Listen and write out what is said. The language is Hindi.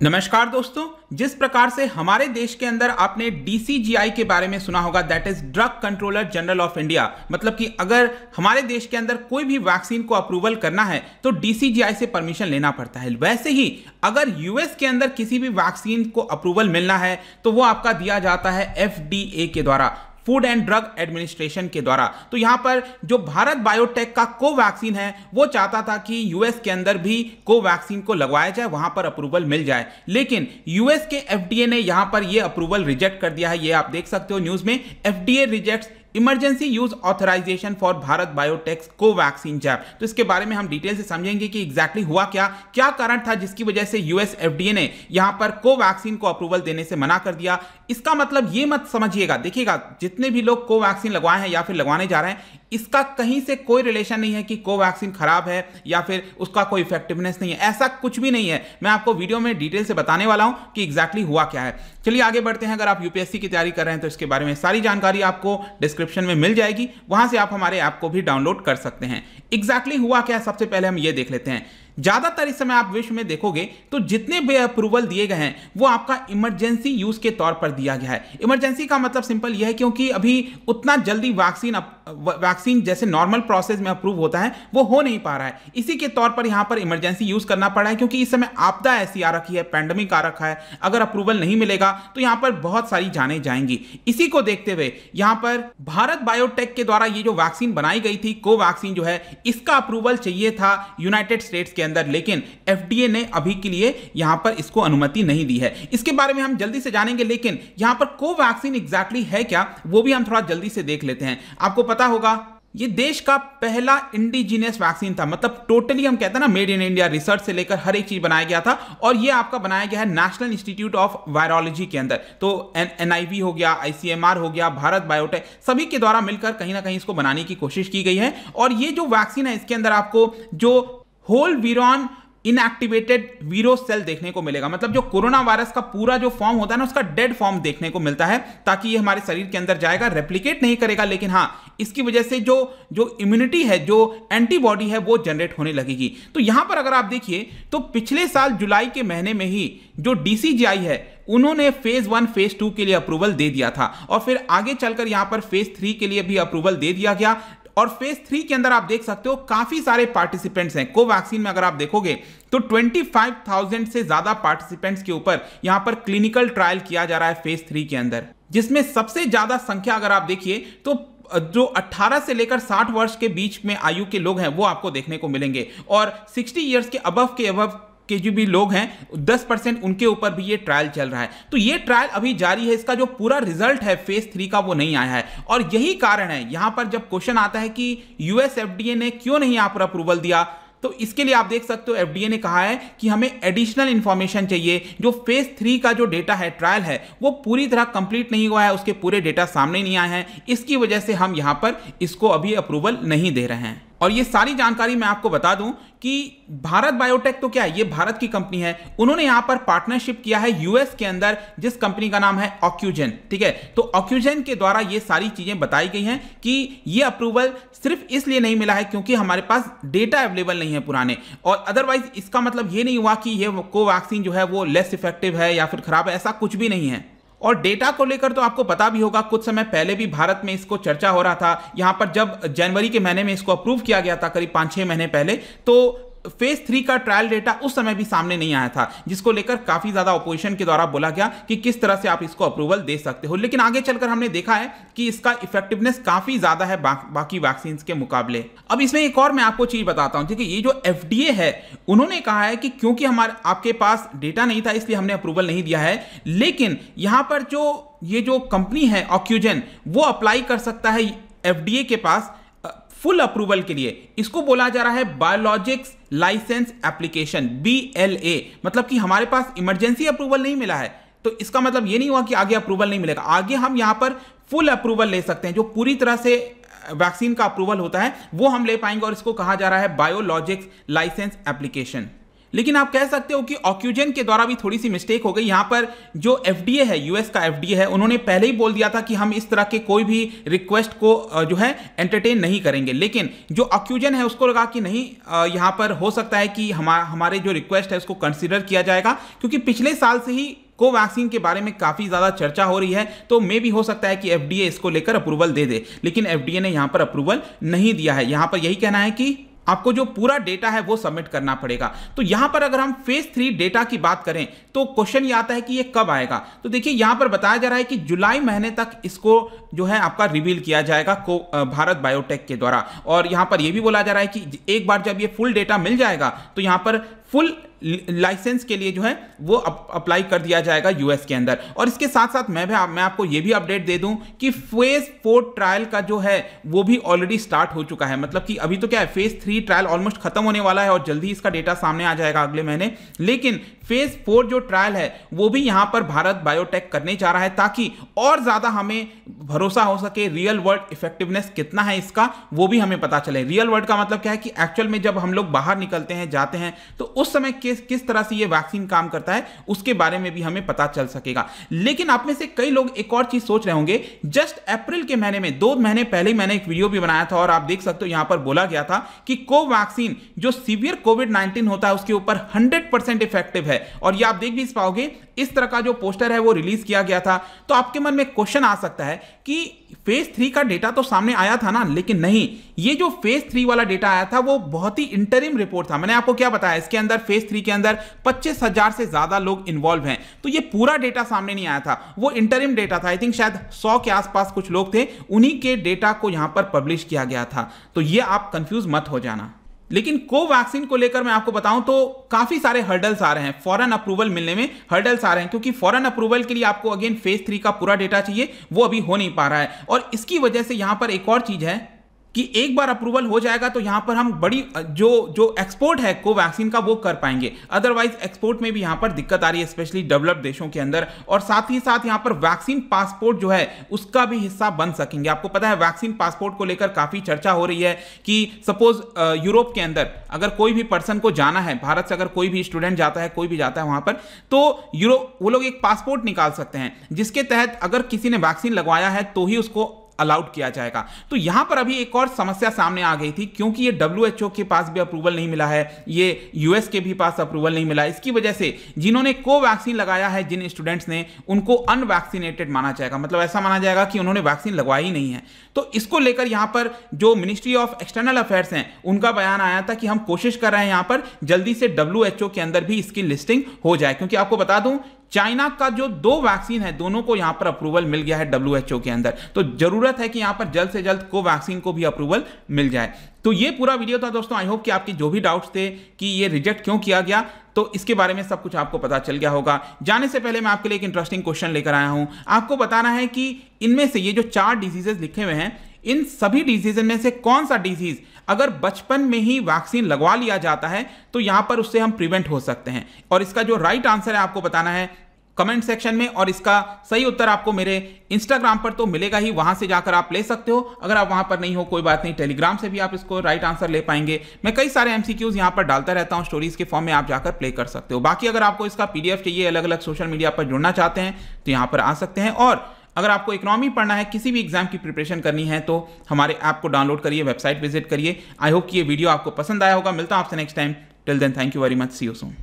नमस्कार दोस्तों, जिस प्रकार से हमारे देश के अंदर आपने डीसीजीआई के बारे में सुना होगा, that is drug controller general of India. मतलब कि अगर हमारे देश के अंदर कोई भी वैक्सीन को अप्रूवल करना है तो डीसीजीआई से परमिशन लेना पड़ता है। वैसे ही अगर यूएस के अंदर किसी भी वैक्सीन को अप्रूवल मिलना है तो वो आपका दिया जाता है एफडीए के द्वारा, फूड एंड ड्रग एडमिनिस्ट्रेशन के द्वारा। तो यहां पर जो भारत बायोटेक का कोवैक्सीन है वो चाहता था कि यूएस के अंदर भी कोवैक्सीन को लगवाया जाए, वहां पर अप्रूवल मिल जाए, लेकिन यूएस के एफडीए ने यहां पर ये अप्रूवल रिजेक्ट कर दिया है। ये आप देख सकते हो न्यूज में, FDA rejects emergency use authorization for Bharat biotech's Covaxin jab. तो इसके बारे में हम डिटेल से समझेंगे कि एग्जैक्टली हुआ क्या कारण था जिसकी वजह से यूएस एफडीए ने यहां पर कोवैक्सीन को अप्रूवल देने से मना कर दिया। इसका मतलब ये मत समझिएगा, देखिएगा जितने भी लोग कोवैक्सीन लगवाए हैं या फिर लगवाने जा रहे हैं, इसका कहीं से कोई रिलेशन नहीं है कि कोवैक्सीन खराब है या फिर उसका कोई इफेक्टिवनेस नहीं है, ऐसा कुछ भी नहीं है। मैं आपको वीडियो में डिटेल से बताने वाला हूं कि एग्जैक्टली हुआ क्या है। चलिए आगे बढ़ते हैं। अगर आप यूपीएससी की तैयारी कर रहे हैं तो इसके बारे में सारी जानकारी आपको डिस्क्रिप्शन में मिल जाएगी, वहां से आप हमारे ऐप को भी डाउनलोड कर सकते हैं। एग्जैक्टली हुआ क्या है सबसे पहले हम ये देख लेते हैं। ज्यादातर इस समय आप विश्व में देखोगे तो जितने भी अप्रूवल दिए गए हैं वो आपका इमरजेंसी यूज के तौर पर दिया गया है। इमरजेंसी का मतलब सिंपल यह है क्योंकि अभी उतना जल्दी वैक्सीन जैसे नॉर्मल प्रोसेस में अप्रूव होता है वो हो नहीं पा रहा है, इसी के तौर पर यहां पर इमरजेंसी यूज करना पड़ा है क्योंकि इस समय आपदा ऐसी आ रखी है, पैंडेमिक आ रखा है। अगर अप्रूवल नहीं मिलेगा तो यहां पर बहुत सारी जानें जाएंगी। इसी को देखते हुए यहां पर भारत बायोटेक के द्वारा ये जो वैक्सीन बनाई गई थी कोवैक्सीन जो है, इसका अप्रूवल चाहिए था यूनाइटेड स्टेट्स के अंदर, लेकिन एफडीए ने अभी के लिए यहां पर इसको अनुमति नहीं दी है। इसके बारे में हम जल्दी से जानेंगे, लेकिन यहां पर कोवैक्सीन एग्जैक्टली है क्या वो भी हम थोड़ा जल्दी से देख लेते हैं। आपको पता होगा ये देश का पहला इंडिजीनियस वैक्सीन था, मतलब टोटली हम कहते हैं ना मेड इन इंडिया, रिसर्च से लेकर हर एक चीज बनाया गया था, और ये आपका बनाया गया है नेशनल इंस्टीट्यूट ऑफ वायरोलॉजी के अंदर। तो एनआईवी हो गया, आईसीएमआर हो गया, भारत बायोटेक, सभी के द्वारा मिलकर कहीं ना कहीं इसको बनाने की कोशिश की गई है। और ये जो वैक्सीन है इसके अंदर आपको जो होल वीरॉन इनएक्टिवेटेड वीरो सेल देखने को मिलेगा, मतलब जो कोरोना वायरस का पूरा जो फॉर्म होता है ना उसका डेड फॉर्म देखने को मिलता है, ताकि ये हमारे शरीर के अंदर जाएगा, रेप्लिकेट नहीं करेगा, लेकिन हाँ इसकी वजह से जो इम्यूनिटी है, जो एंटीबॉडी है वो जनरेट होने लगेगी। तो यहां पर अगर आप देखिए तो पिछले साल जुलाई के महीने में ही जो डीसीजीआई है उन्होंने फेज 1 फेज 2 के लिए अप्रूवल दे दिया था, और फिर आगे चलकर यहां पर फेज 3 के लिए भी अप्रूवल दे दिया गया। और फेज 3 के अंदर आप देख सकते हो काफी सारे पार्टिसिपेंट्स हैं। कोवैक्सीन में अगर आप देखोगे तो 25,000 से ज्यादा पार्टिसिपेंट्स के ऊपर यहां पर क्लिनिकल ट्रायल किया जा रहा है फेज 3 के अंदर, जिसमें सबसे ज्यादा संख्या अगर आप देखिए तो जो 18 से लेकर 60 वर्ष के बीच में आयु के लोग हैं वो आपको देखने को मिलेंगे, और 60 ईयर्स के अबव के जो भी लोग हैं 10% उनके ऊपर भी ये ट्रायल चल रहा है। तो ये ट्रायल अभी जारी है, इसका जो पूरा रिजल्ट है फेज 3 का वो नहीं आया है, और यही कारण है यहां पर जब क्वेश्चन आता है कि यूएस एफडीए ने क्यों नहीं यहां पर अप्रूवल दिया, तो इसके लिए आप देख सकते हो एफडीए ने कहा है कि हमें एडिशनल इंफॉर्मेशन चाहिए। जो फेज 3 का जो डेटा है, ट्रायल है, वो पूरी तरह कंप्लीट नहीं हुआ है, उसके पूरे डेटा सामने नहीं आए हैं, इसकी वजह से हम यहां पर इसको अभी अप्रूवल नहीं दे रहे हैं। और ये सारी जानकारी मैं आपको बता दूं कि भारत बायोटेक तो क्या है, ये भारत की कंपनी है, उन्होंने यहां पर पार्टनरशिप किया है यूएस के अंदर, जिस कंपनी का नाम है ऑक्यूजेन। ठीक है, तो ऑक्यूजेन के द्वारा ये सारी चीजें बताई गई हैं कि ये अप्रूवल सिर्फ इसलिए नहीं मिला है क्योंकि हमारे पास डेटा अवेलेबल नहीं है पुराने, और अदरवाइज इसका मतलब ये नहीं हुआ कि ये कोवैक्सीन जो है वो लेस इफेक्टिव है या फिर खराब है, ऐसा कुछ भी नहीं है। और डेटा को लेकर तो आपको पता भी होगा, कुछ समय पहले भी भारत में इसको चर्चा हो रहा था। यहां पर जब जनवरी के महीने में इसको अप्रूव किया गया था, करीब 5-6 महीने पहले, तो फेज 3 का ट्रायल डेटा उस समय भी सामने नहीं आया था, जिसको लेकर काफी ज्यादा ऑपोजिशन के द्वारा बोला गया कि किस तरह से आप इसको अप्रूवल दे सकते हो। लेकिन आगे चलकर हमने देखा है कि इसका इफेक्टिवनेस काफी ज्यादा है बाकी वैक्सीन के मुकाबले। अब इसमें एक और मैं आपको चीज बताता हूं, ठीक है, ये जो एफडीए है उन्होंने कहा है कि क्योंकि आपके पास डेटा नहीं था इसलिए हमने अप्रूवल नहीं दिया है, लेकिन यहां पर ये जो कंपनी है ऑक्यूजेन, वो अप्लाई कर सकता है एफडीए के पास फुल अप्रूवल के लिए। इसको बोला जा रहा है बायोलॉजिक्स लाइसेंस एप्लीकेशन, BLA। मतलब कि हमारे पास इमरजेंसी अप्रूवल नहीं मिला है, तो इसका मतलब ये नहीं हुआ कि आगे अप्रूवल नहीं मिलेगा, आगे हम यहां पर फुल अप्रूवल ले सकते हैं, जो पूरी तरह से वैक्सीन का अप्रूवल होता है वो हम ले पाएंगे, और इसको कहा जा रहा है बायोलॉजिक्स लाइसेंस एप्लीकेशन। लेकिन आप कह सकते हो कि ऑक्यूजन के द्वारा भी थोड़ी सी मिस्टेक हो गई। यहां पर जो एफडीए है, यूएस का एफडीए है, उन्होंने पहले ही बोल दिया था कि हम इस तरह के कोई भी रिक्वेस्ट को जो है एंटरटेन नहीं करेंगे, लेकिन जो ऑक्यूजन है उसको लगा कि नहीं, यहां पर हो सकता है कि हमारे जो रिक्वेस्ट है उसको कंसीडर किया जाएगा, क्योंकि पिछले साल से ही कोवैक्सीन के बारे में काफी ज्यादा चर्चा हो रही है, तो मे भी हो सकता है कि एफडीए इसको लेकर अप्रूवल दे दे, लेकिन एफडीए ने यहां पर अप्रूवल नहीं दिया है। यहां पर यही कहना है कि आपको जो पूरा डेटा है वो सबमिट करना पड़ेगा। तो यहां पर अगर हम फेज 3 डेटा की बात करें तो क्वेश्चन ये आता है कि ये कब आएगा। तो देखिए यहां पर बताया जा रहा है कि जुलाई महीने तक इसको जो है आपका रिवील किया जाएगा भारत बायोटेक के द्वारा। और यहां पर यह भी बोला जा रहा है कि एक बार जब ये फुल डेटा मिल जाएगा तो यहां पर फुल लाइसेंस के लिए जो है वो अप्लाई कर दिया जाएगा यूएस के अंदर। और इसके साथ साथ मैं आपको ये भी अपडेट दे दूं कि फेज 4 ट्रायल का जो है वो भी ऑलरेडी स्टार्ट हो चुका है। मतलब कि अभी तो क्या है, फेज 3 ट्रायल ऑलमोस्ट खत्म होने वाला है और जल्दी इसका डेटा सामने आ जाएगा अगले महीने, लेकिन फेज 4 जो ट्रायल है वो भी यहां पर भारत बायोटेक करने जा रहा है, ताकि और ज्यादा हमें भरोसा हो सके रियल वर्ल्ड इफेक्टिवनेस कितना है इसका, वो भी हमें पता चले। रियल वर्ल्ड का मतलब क्या है कि एक्चुअल में जब हम लोग बाहर निकलते हैं, जाते हैं, तो उस समय किस तरह से ये वैक्सीन काम करता है उसके बारे में भी हमें पता चल सकेगा। लेकिन आप में से कई लोग एक और चीज सोच रहे होंगे, जस्ट अप्रैल के महीने में 2 महीने पहले ही मैंने एक वीडियो भी बनाया था और आप देख सकते हो यहां पर बोला गया था कि कोवैक्सीन जो सीवियर कोविड-19 होता है उसके ऊपर 100% इफेक्टिव है। और ये आप देख भी पाओगे, इस तरह का जो पोस्टर है वो रिलीज किया गया था। तो आपके मन में क्वेश्चन आ सकता है कि फेज 3 का डेटा तो सामने आया था ना, लेकिन नहीं, ये जो फेज 3 वाला डेटा आया था वो बहुत ही इंटरिम रिपोर्ट था। मैंने आपको क्या बताया, इसके अंदर फेज 3 के अंदर 25,000 से ज्यादा लोग इन्वॉल्व हैं, तो ये पूरा डेटा सामने नहीं आया था, वो इंटरिम डेटा था। आई थिंक शायद 100 के आसपास कुछ लोग थे, उन्हीं के डेटा को यहां पर पब्लिश किया गया था। तो ये आप कंफ्यूज मत हो जाना। लेकिन कोवैक्सीन को लेकर मैं आपको बताऊं तो काफी सारे हर्डल्स आ रहे हैं, फॉरेन अप्रूवल मिलने में हर्डल्स आ रहे हैं, क्योंकि फॉरेन अप्रूवल के लिए आपको अगेन फेज 3 का पूरा डेटा चाहिए, वो अभी हो नहीं पा रहा है। और इसकी वजह से यहां पर एक और चीज है कि एक बार अप्रूवल हो जाएगा तो यहां पर हम बड़ी जो एक्सपोर्ट है कोवैक्सीन का वो कर पाएंगे, अदरवाइज एक्सपोर्ट में भी यहां पर दिक्कत आ रही है, स्पेशली डेवलप्ड देशों के अंदर। और साथ ही साथ यहां पर वैक्सीन पासपोर्ट जो है उसका भी हिस्सा बन सकेंगे। आपको पता है वैक्सीन पासपोर्ट को लेकर काफी चर्चा हो रही है कि सपोज यूरोप के अंदर अगर कोई भी पर्सन को जाना है, भारत से अगर कोई भी स्टूडेंट जाता है, कोई भी जाता है वहां पर, तो वो लोग एक पासपोर्ट निकाल सकते हैं जिसके तहत अगर किसी ने वैक्सीन लगवाया है तो ही उसको अलाउड किया जाएगा। तो यहां पर अभी एक और समस्या सामने आ गई थी, क्योंकि ये WHO के पास भी अप्रूवल नहीं मिला है, ये यूएस के भी पास अप्रूवल नहीं मिला। इसकी वजह से जिन्होंने कोवैक्सीन लगाया है, जिन स्टूडेंट्स ने, उनको अनवैक्सीनेटेड माना जाएगा, मतलब ऐसा माना जाएगा कि उन्होंने वैक्सीन लगवाई ही नहीं है। तो इसको लेकर यहां पर जो मिनिस्ट्री ऑफ एक्सटर्नल अफेयर्स हैं उनका बयान आया था कि हम कोशिश कर रहे हैं यहां पर जल्दी से WHO के अंदर भी इसकी लिस्टिंग हो जाए, क्योंकि आपको बता दूं चाइना का जो 2 वैक्सीन है दोनों को यहां पर अप्रूवल मिल गया है WHO के अंदर। तो जरूरत है कि यहां पर जल्द से जल्द कोवैक्सीन को भी अप्रूवल मिल जाए। तो ये पूरा वीडियो था दोस्तों। आई होप कि आपके जो भी डाउट्स थे कि ये रिजेक्ट क्यों किया गया, तो इसके बारे में सब कुछ आपको पता चल गया होगा। जाने से पहले मैं आपके लिए एक इंटरेस्टिंग क्वेश्चन लेकर आया हूं। आपको बताना है कि इनमें से ये जो 4 डिजीजेस लिखे हुए हैं, इन सभी डिजीज में से कौन सा डिजीज अगर बचपन में ही वैक्सीन लगवा लिया जाता है तो यहां पर उससे हम प्रिवेंट हो सकते हैं। और इसका जो राइट आंसर है आपको बताना है कमेंट सेक्शन में, और इसका सही उत्तर आपको मेरे इंस्टाग्राम पर तो मिलेगा ही, वहां से जाकर आप ले सकते हो। अगर आप वहां पर नहीं हो कोई बात नहीं, टेलीग्राम से भी आप इसको राइट आंसर ले पाएंगे। मैं कई सारे MCQs यहां पर डालता रहता हूं, स्टोरीज के फॉर्म में आप जाकर प्ले कर सकते हो। बाकी अगर आपको इसका PDF चाहिए, अलग अलग सोशल मीडिया पर जुड़ना चाहते हैं तो यहां पर आ सकते हैं। और अगर आपको इकोनॉमी पढ़ना है, किसी भी एग्जाम की प्रिपरेशन करनी है, तो हमारे ऐप को डाउनलोड करिए, वेबसाइट विजिट करिए। आई होप कि ये वीडियो आपको पसंद आया होगा। मिलता हूं आपसे next time. Till then, thank you very much, see you soon.